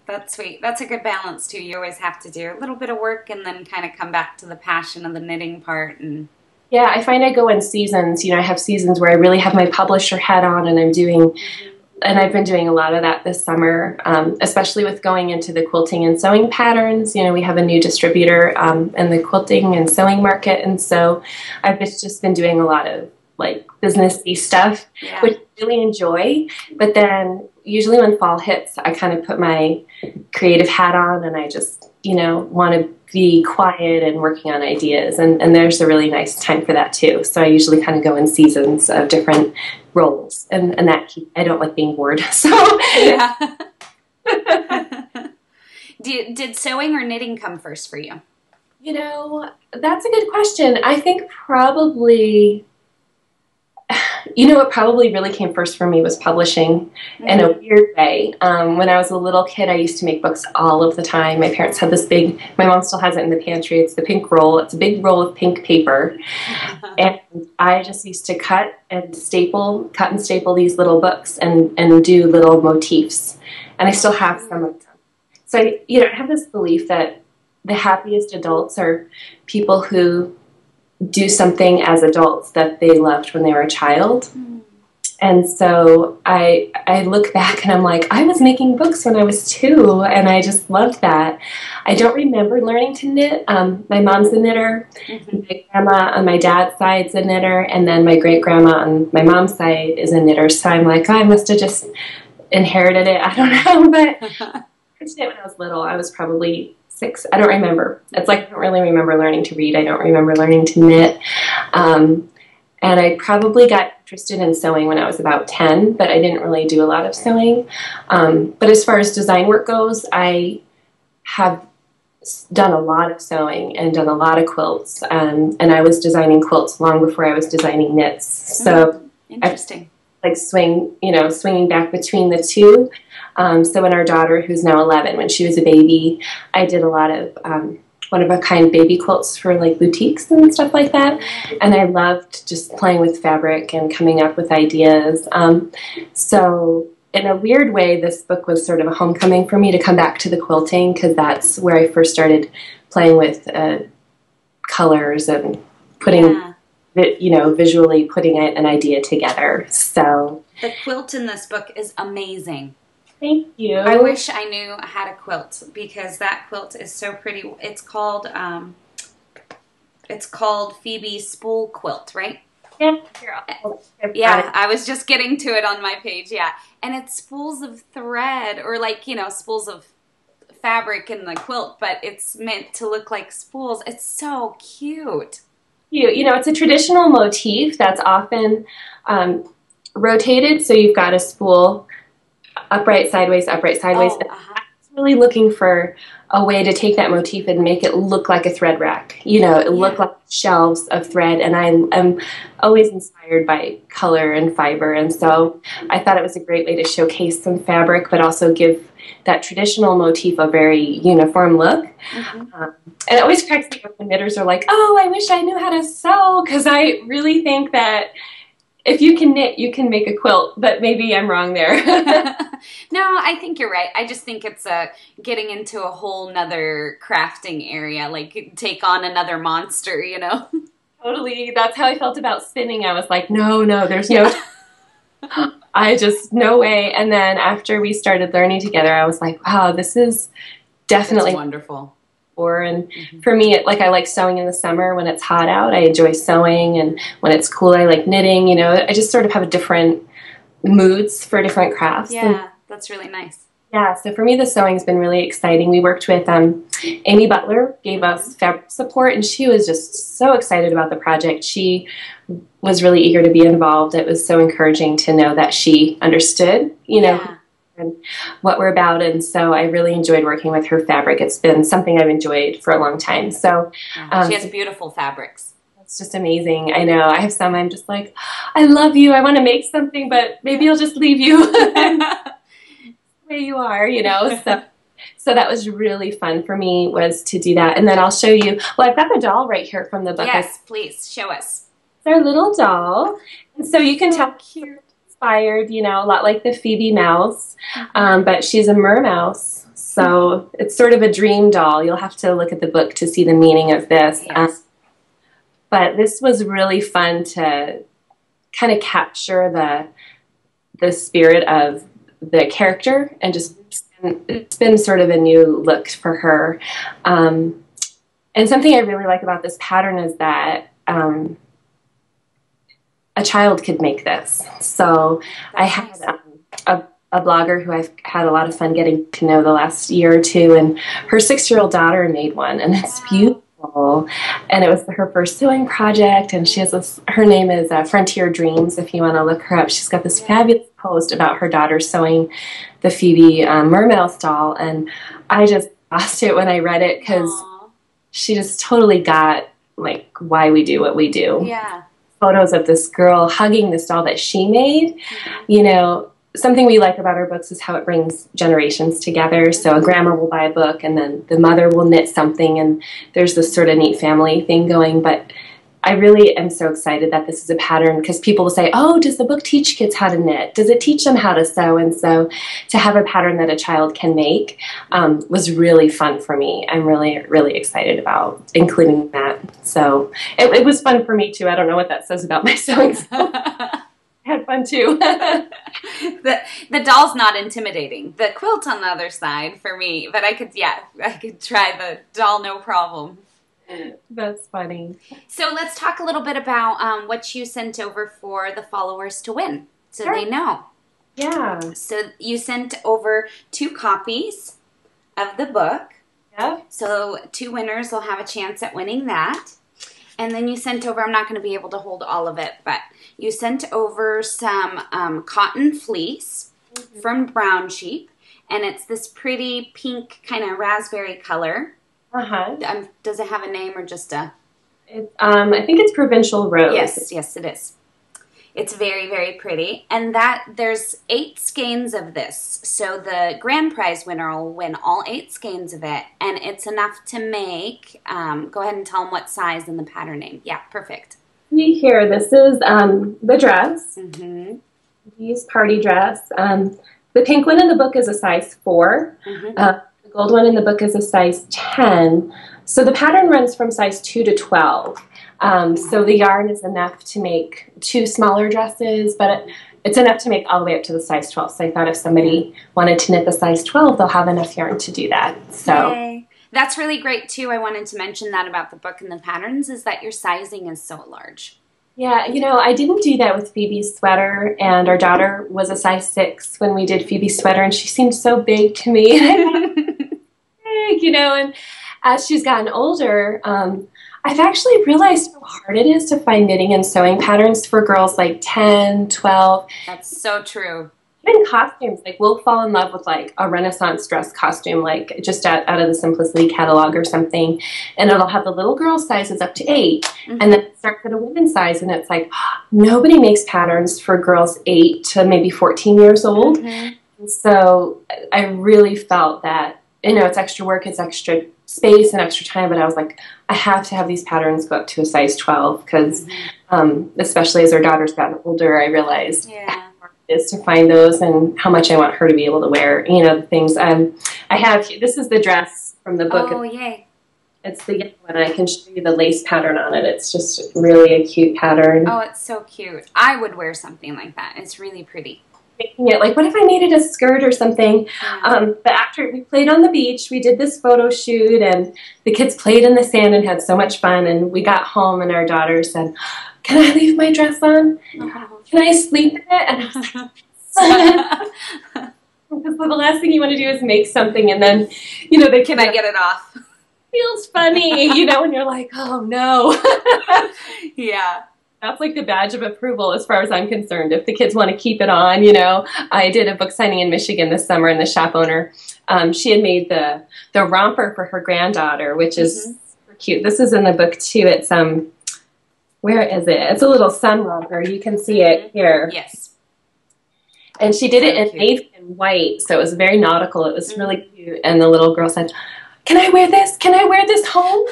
That's sweet. That's a good balance too. You always have to do a little bit of work and then kind of come back to the passion of the knitting part. And Yeah, I find I go in seasons. You know, I have seasons where I really have my publisher hat on and I'm doing, and I've been doing a lot of that this summer, especially with going into the quilting and sewing patterns. You know, we have a new distributor in the quilting and sewing market, and so I've just been doing a lot of like businessy stuff, yeah. which I really enjoy. But then usually when fall hits, I kind of put my creative hat on and I just, you know, want to be quiet and working on ideas. And there's a really nice time for that too. So I usually kind of go in seasons of different roles, and I don't like being bored. So yeah. Did sewing or knitting come first for you? You know, that's a good question. I think probably, you know, what probably really came first for me was publishing in a weird way. When I was a little kid, I used to make books all of the time. My parents had this big, my mom still has it in the pantry. It's the pink roll. It's a big roll of pink paper. And I just used to cut and staple these little books and do little motifs. And I still have some of them. So I have this belief that the happiest adults are people who do something as adults that they loved when they were a child. And so I look back and I'm like, I was making books when I was 2 and I just loved that. I don't remember learning to knit. My mom's a knitter, my grandma on my dad's side is a knitter, and then my great-grandma on my mom's side is a knitter. So I'm like, oh, I must have just inherited it. I don't know, but I did it when I was little. I was probably 6. I don't remember. It's like I don't really remember learning to read. I don't remember learning to knit. And I probably got interested in sewing when I was about 10, but I didn't really do a lot of sewing. But as far as design work goes, I have done a lot of sewing and done a lot of quilts. And I was designing quilts long before I was designing knits. So interesting. Like swinging back between the two. So when our daughter, who's now 11, when she was a baby, I did a lot of one-of-a-kind baby quilts for like boutiques and stuff like that. And I loved just playing with fabric and coming up with ideas. So in a weird way, this book was sort of a homecoming for me to come back to the quilting, because that's where I first started playing with colors and putting visually putting an idea together. So the quilt in this book is amazing. Thank you. I wish I knew I had a quilt, because that quilt is so pretty. It's called Phoebe's Spool Quilt, right? Yeah. Yeah, I was just getting to it on my page, yeah. And it's spools of thread, or like, spools of fabric in the quilt, but it's meant to look like spools. It's so cute. It's a traditional motif that's often rotated, so you've got a spool upright, sideways, upright, sideways. Oh, I'm really looking for a way to take that motif and make it look like a thread rack. Look like shelves of thread, and I'm always inspired by color and fiber, and so I thought it was a great way to showcase some fabric, but also give that traditional motif a very uniform look. And it always cracks me up when knitters are like, oh, I wish I knew how to sew, because I really think that if you can knit, you can make a quilt, but maybe I'm wrong there. No, I think you're right. I just think it's getting into a whole nother crafting area, like take on another monster, Totally. That's how I felt about spinning. I was like, no, there's no... no way. And then after we started learning together, I was like, wow, this is definitely... That's wonderful. And for me, I like sewing in the summer when it's hot out. I enjoy sewing, and when it's cool, I like knitting. I just sort of have different moods for different crafts. Yeah, that's really nice. Yeah, so for me, the sewing's been really exciting. We worked with Amy Butler, gave us fabric support, and she was just so excited about the project. She was really eager to be involved. It was so encouraging to know that she understood, and what we're about, and so I really enjoyed working with her fabric. It's been something I've enjoyed for a long time. So she has beautiful fabrics. It's just amazing. I know. I have some I'm just like, I love you. I want to make something, but maybe I'll just leave you the way you are, So that was really fun for me, was to do that. And then I'll show you. Well, I've got the doll right here from the book. Yes, please show us. It's our little doll, and so you can tell. Cute. inspired, you know, a lot like the Phoebe mouse, but she's a mermouse. So it's sort of a dream doll. You'll have to look at the book to see the meaning of this. Yes. But this was really fun to kind of capture the spirit of the character, and just it's been sort of a new look for her. And something I really like about this pattern is that a child could make this. So I had a blogger who I've had a lot of fun getting to know the last year or two, and her 6-year-old daughter made one, and it's beautiful. And it was her first sewing project, and she has this, her name is Frontier Dreams, if you want to look her up. She's got this fabulous post about her daughter sewing the Phoebe mermouse doll, and I just lost it when I read it, because she just totally got like why we do what we do. Yeah. Photos of this girl hugging this doll that she made. You know, something we like about our books is how it brings generations together. So a grandma will buy a book, and then the mother will knit something, and there's this sort of neat family thing going. But I really am so excited that this is a pattern, because people will say, oh, does the book teach kids how to knit? Does it teach them how to sew? And so to have a pattern that a child can make was really fun for me. I'm really, really excited about including that. So it was fun for me too. I don't know what that says about my sewing skills. I had fun too. The doll's not intimidating. The quilt on the other side for me, but I could try the doll, no problem. That's funny. So let's talk a little bit about what you sent over for the followers to win, so they know. Yeah. So you sent over 2 copies of the book. Yeah. So 2 winners will have a chance at winning that. And then you sent over, I'm not going to be able to hold all of it, but you sent over some cotton fleece from Brown Sheep, and it's this pretty pink kind of raspberry color. Does it have a name or just a? I think it's Provincial Rose. Yes, it is. It's very, very pretty. And there's 8 skeins of this. So the grand prize winner will win all 8 skeins of it. And it's enough to make, go ahead and tell them what size and the pattern name. Yeah, perfect. Here, this is the dress. These party dress. The pink one in the book is a size 4. The gold one in the book is a size 10. So the pattern runs from size 2 to 12. So the yarn is enough to make 2 smaller dresses, but it's enough to make all the way up to the size 12. So I thought if somebody wanted to knit the size 12, they'll have enough yarn to do that. So yay. That's really great too. I wanted to mention that about the book and the patterns, is that your sizing is so large. Yeah, you know, I didn't do that with Phoebe's sweater, and our daughter was a size 6 when we did Phoebe's sweater, and she seemed so big to me. Big, you know, and as she's gotten older, I've actually realized how hard it is to find knitting and sewing patterns for girls like 10, 12. That's so true. Even costumes, like we'll fall in love with like a Renaissance dress costume, like just out of the Simplicity catalog or something, and it'll have the little girl sizes up to 8, and then it starts at a women's size, and it's like nobody makes patterns for girls 8 to maybe 14 years old. So I really felt that, you know, it's extra work, it's extra space and extra time, but I was like, I have to have these patterns go up to a size 12, because especially as our daughter's gotten older, I realized is to find those and how much I want her to be able to wear, you know, the things. I have, this is the dress from the book. Oh, yay. It's the yellow one. I can show you the lace pattern on it. It's just really a cute pattern. Oh, it's so cute. I would wear something like that. It's really pretty. Making it like, what if I made it a skirt or something? But after we played on the beach, we did this photo shoot, and the kids played in the sand and had so much fun, and we got home and our daughter said, can I leave my dress on? Can I sleep in it? And I was like, because the last thing you want to do is make something and then, you know, they can I get it off? Feels funny, you know, and you're like, oh no. Yeah. That's like the badge of approval as far as I'm concerned. If the kids want to keep it on, you know. I did a book signing in Michigan this summer, and the shop owner, she had made the romper for her granddaughter, which is super cute. This is in the book too. It's where is it? It's a little sun romper. You can see it here. Yes. And she did it in navy and white, so it was very nautical. It was really cute. And the little girl said, can I wear this? Can I wear this home?